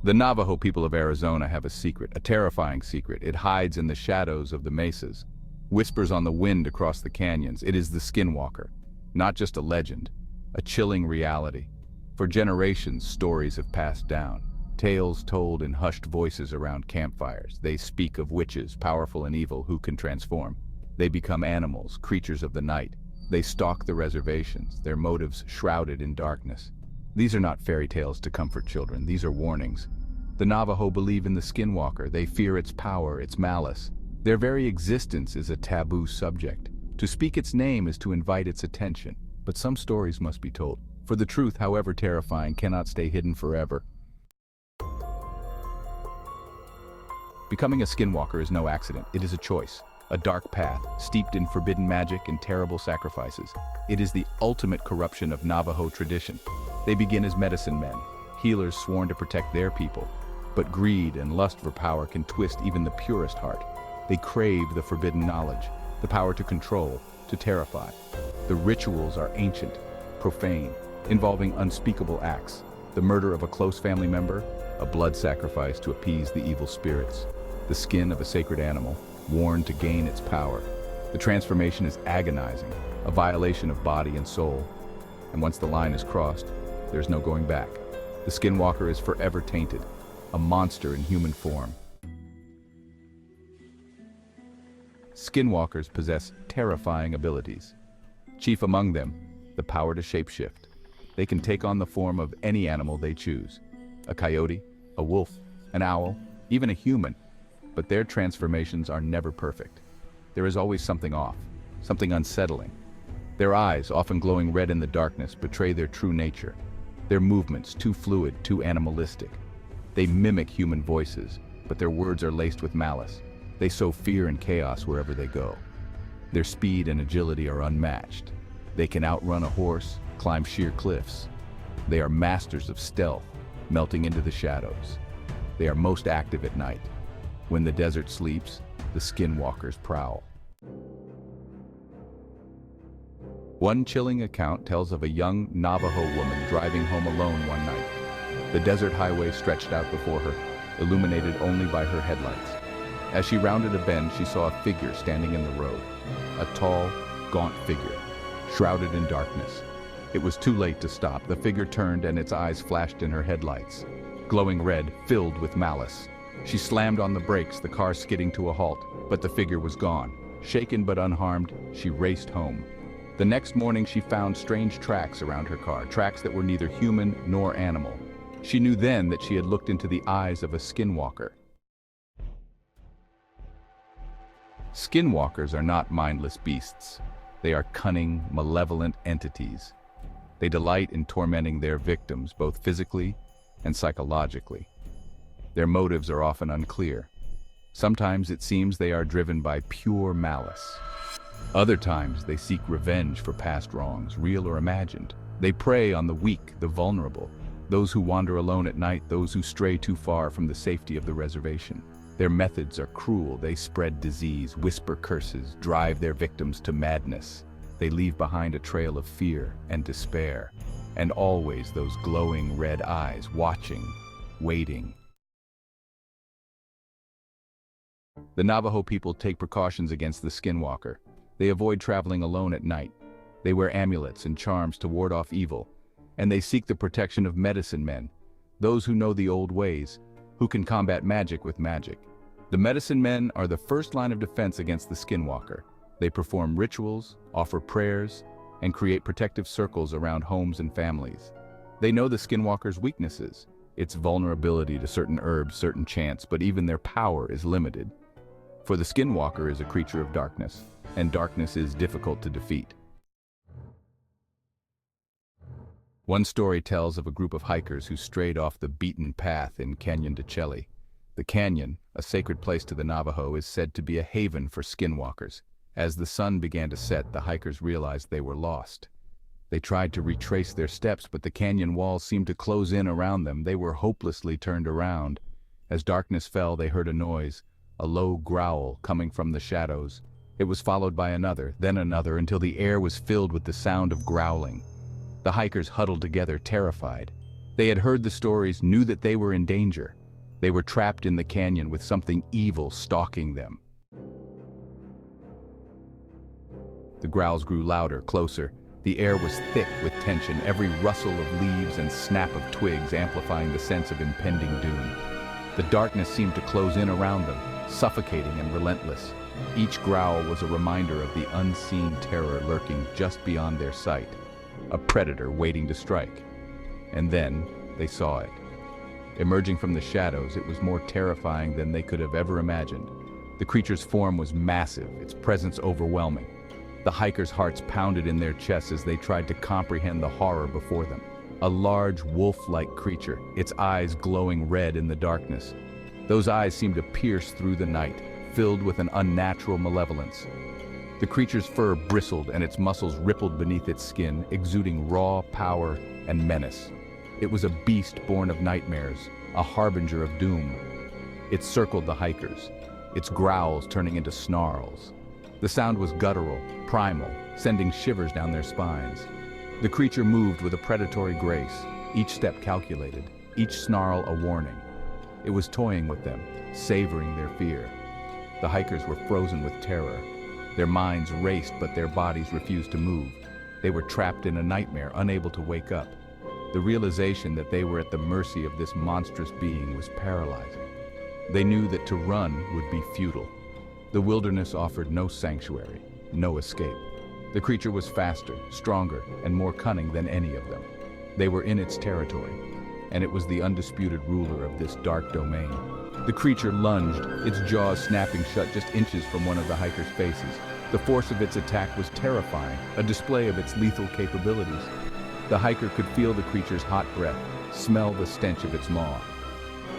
The Navajo people of Arizona have a secret, a terrifying secret. It hides in the shadows of the mesas, whispers on the wind across the canyons. It is the Skinwalker, not just a legend, a chilling reality. For generations, stories have passed down, tales told in hushed voices around campfires. They speak of witches, powerful and evil, who can transform. They become animals, creatures of the night. They stalk the reservations, their motives shrouded in darkness. These are not fairy tales to comfort children, these are warnings. The Navajo believe in the Skinwalker. They fear its power, its malice. Their very existence is a taboo subject. To speak its name is to invite its attention. But some stories must be told, for the truth, however terrifying, cannot stay hidden forever. Becoming a Skinwalker is no accident. It is a choice, a dark path, steeped in forbidden magic and terrible sacrifices. It is the ultimate corruption of Navajo tradition. They begin as medicine men, healers sworn to protect their people. But greed and lust for power can twist even the purest heart. They crave the forbidden knowledge, the power to control, to terrify. The rituals are ancient, profane, involving unspeakable acts. The murder of a close family member, a blood sacrifice to appease the evil spirits. The skin of a sacred animal, worn to gain its power. The transformation is agonizing, a violation of body and soul. And once the line is crossed, there's no going back. The Skinwalker is forever tainted, a monster in human form. Skinwalkers possess terrifying abilities. Chief among them, the power to shapeshift. They can take on the form of any animal they choose. A coyote, a wolf, an owl, even a human. But their transformations are never perfect. There is always something off, something unsettling. Their eyes, often glowing red in the darkness, betray their true nature. Their movements, too fluid, too animalistic. They mimic human voices, but their words are laced with malice. They sow fear and chaos wherever they go. Their speed and agility are unmatched. They can outrun a horse, climb sheer cliffs. They are masters of stealth, melting into the shadows. They are most active at night. When the desert sleeps, the Skinwalkers prowl. One chilling account tells of a young Navajo woman driving home alone one night. The desert highway stretched out before her, illuminated only by her headlights. As she rounded a bend, she saw a figure standing in the road. A tall, gaunt figure, shrouded in darkness. It was too late to stop. The figure turned and its eyes flashed in her headlights, glowing red, filled with malice. She slammed on the brakes, the car skidding to a halt, but the figure was gone. Shaken but unharmed, she raced home. The next morning she found strange tracks around her car, tracks that were neither human nor animal. She knew then that she had looked into the eyes of a Skinwalker. Skinwalkers are not mindless beasts. They are cunning, malevolent entities. They delight in tormenting their victims, both physically and psychologically. Their motives are often unclear. Sometimes it seems they are driven by pure malice. Other times they seek revenge for past wrongs, real or imagined. They prey on the weak, the vulnerable, those who wander alone at night, those who stray too far from the safety of the reservation. Their methods are cruel. They spread disease, whisper curses, drive their victims to madness. They leave behind a trail of fear and despair, and always those glowing red eyes, watching, waiting. The Navajo people take precautions against the Skinwalker. They avoid traveling alone at night. They wear amulets and charms to ward off evil, and they seek the protection of medicine men, those who know the old ways, who can combat magic with magic. The medicine men are the first line of defense against the Skinwalker. They perform rituals, offer prayers, and create protective circles around homes and families. They know the Skinwalker's weaknesses, its vulnerability to certain herbs, certain chants, but even their power is limited. For the Skinwalker is a creature of darkness, and darkness is difficult to defeat. One story tells of a group of hikers who strayed off the beaten path in Canyon de Chelly. The canyon, a sacred place to the Navajo, is said to be a haven for Skinwalkers. As the sun began to set, the hikers realized they were lost. They tried to retrace their steps, but the canyon walls seemed to close in around them. They were hopelessly turned around. As darkness fell, they heard a noise, a low growl coming from the shadows. It was followed by another, then another, until the air was filled with the sound of growling. The hikers huddled together, terrified. They had heard the stories, knew that they were in danger. They were trapped in the canyon with something evil stalking them. The growls grew louder, closer. The air was thick with tension, every rustle of leaves and snap of twigs amplifying the sense of impending doom. The darkness seemed to close in around them, suffocating and relentless. Each growl was a reminder of the unseen terror lurking just beyond their sight, a predator waiting to strike. And then they saw it. Emerging from the shadows, it was more terrifying than they could have ever imagined. The creature's form was massive, its presence overwhelming. The hikers' hearts pounded in their chests as they tried to comprehend the horror before them. A large, wolf-like creature, its eyes glowing red in the darkness. Those eyes seemed to pierce through the night, filled with an unnatural malevolence. The creature's fur bristled and its muscles rippled beneath its skin, exuding raw power and menace. It was a beast born of nightmares, a harbinger of doom. It circled the hikers, its growls turning into snarls. The sound was guttural, primal, sending shivers down their spines. The creature moved with a predatory grace, each step calculated, each snarl a warning. It was toying with them, savoring their fear. The hikers were frozen with terror. Their minds raced, but their bodies refused to move. They were trapped in a nightmare, unable to wake up. The realization that they were at the mercy of this monstrous being was paralyzing. They knew that to run would be futile. The wilderness offered no sanctuary, no escape. The creature was faster, stronger, and more cunning than any of them. They were in its territory, and it was the undisputed ruler of this dark domain. The creature lunged, its jaws snapping shut just inches from one of the hikers' faces. The force of its attack was terrifying, a display of its lethal capabilities. The hiker could feel the creature's hot breath, smell the stench of its maw.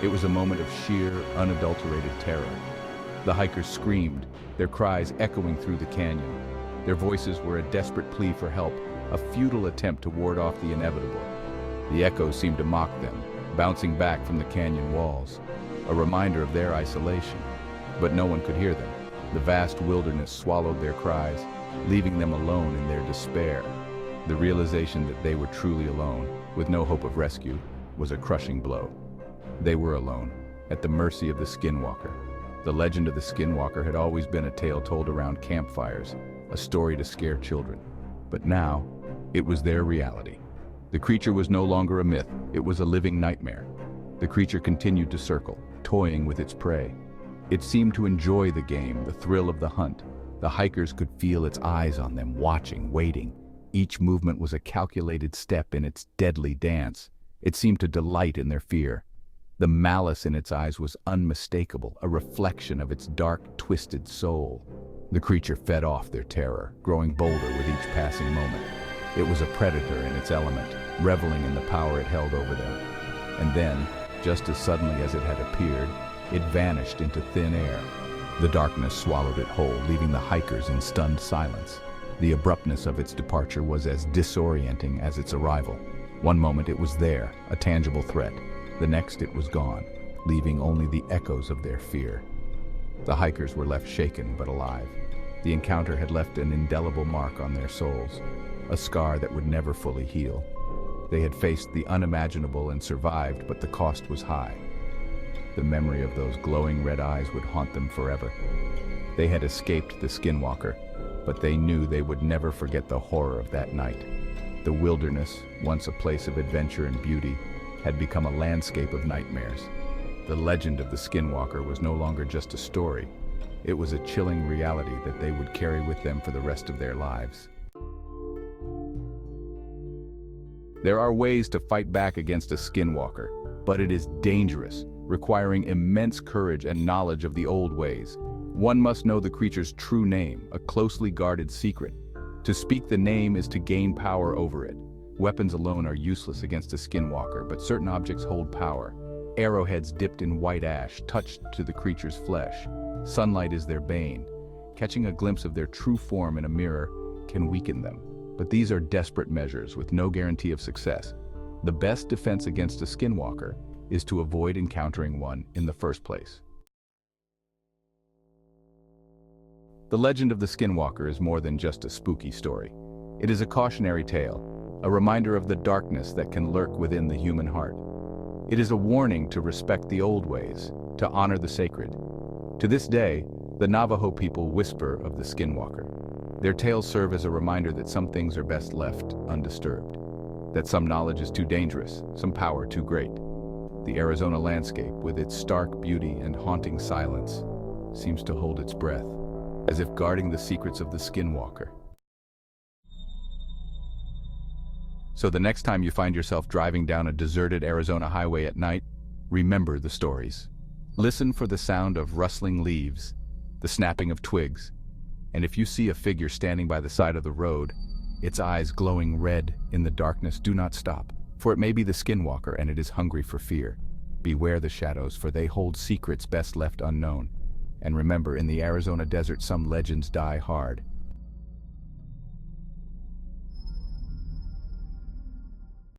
It was a moment of sheer, unadulterated terror. The hikers screamed, their cries echoing through the canyon. Their voices were a desperate plea for help, a futile attempt to ward off the inevitable. The echoes seemed to mock them, bouncing back from the canyon walls, a reminder of their isolation. But no one could hear them. The vast wilderness swallowed their cries, leaving them alone in their despair. The realization that they were truly alone, with no hope of rescue, was a crushing blow. They were alone, at the mercy of the Skinwalker. The legend of the Skinwalker had always been a tale told around campfires, a story to scare children. But now, it was their reality. The creature was no longer a myth, it was a living nightmare. The creature continued to circle, toying with its prey. It seemed to enjoy the game, the thrill of the hunt. The hikers could feel its eyes on them, watching, waiting. Each movement was a calculated step in its deadly dance. It seemed to delight in their fear. The malice in its eyes was unmistakable, a reflection of its dark, twisted soul. The creature fed off their terror, growing bolder with each passing moment. It was a predator in its element, reveling in the power it held over them. And then, just as suddenly as it had appeared, it vanished into thin air. The darkness swallowed it whole, leaving the hikers in stunned silence. The abruptness of its departure was as disorienting as its arrival. One moment it was there, a tangible threat. The next it was gone, leaving only the echoes of their fear. The hikers were left shaken but alive. The encounter had left an indelible mark on their souls, a scar that would never fully heal. They had faced the unimaginable and survived, but the cost was high. The memory of those glowing red eyes would haunt them forever. They had escaped the Skinwalker, but they knew they would never forget the horror of that night. The wilderness, once a place of adventure and beauty, had become a landscape of nightmares. The legend of the Skinwalker was no longer just a story. It was a chilling reality that they would carry with them for the rest of their lives. There are ways to fight back against a Skinwalker, but it is dangerous, requiring immense courage and knowledge of the old ways. One must know the creature's true name, a closely guarded secret. To speak the name is to gain power over it. Weapons alone are useless against a Skinwalker, but certain objects hold power. Arrowheads dipped in white ash, touched to the creature's flesh. Sunlight is their bane. Catching a glimpse of their true form in a mirror can weaken them. But these are desperate measures with no guarantee of success. The best defense against a Skinwalker is to avoid encountering one in the first place. The legend of the Skinwalker is more than just a spooky story. It is a cautionary tale, a reminder of the darkness that can lurk within the human heart. It is a warning to respect the old ways, to honor the sacred. To this day, the Navajo people whisper of the Skinwalker. Their tales serve as a reminder that some things are best left undisturbed, that some knowledge is too dangerous, some power too great. The Arizona landscape, with its stark beauty and haunting silence, seems to hold its breath, as if guarding the secrets of the Skinwalker. So the next time you find yourself driving down a deserted Arizona highway at night, remember the stories. Listen for the sound of rustling leaves, the snapping of twigs, and if you see a figure standing by the side of the road, its eyes glowing red in the darkness, do not stop, for it may be the Skinwalker and it is hungry for fear. Beware the shadows, for they hold secrets best left unknown. And remember, in the Arizona desert, some legends die hard,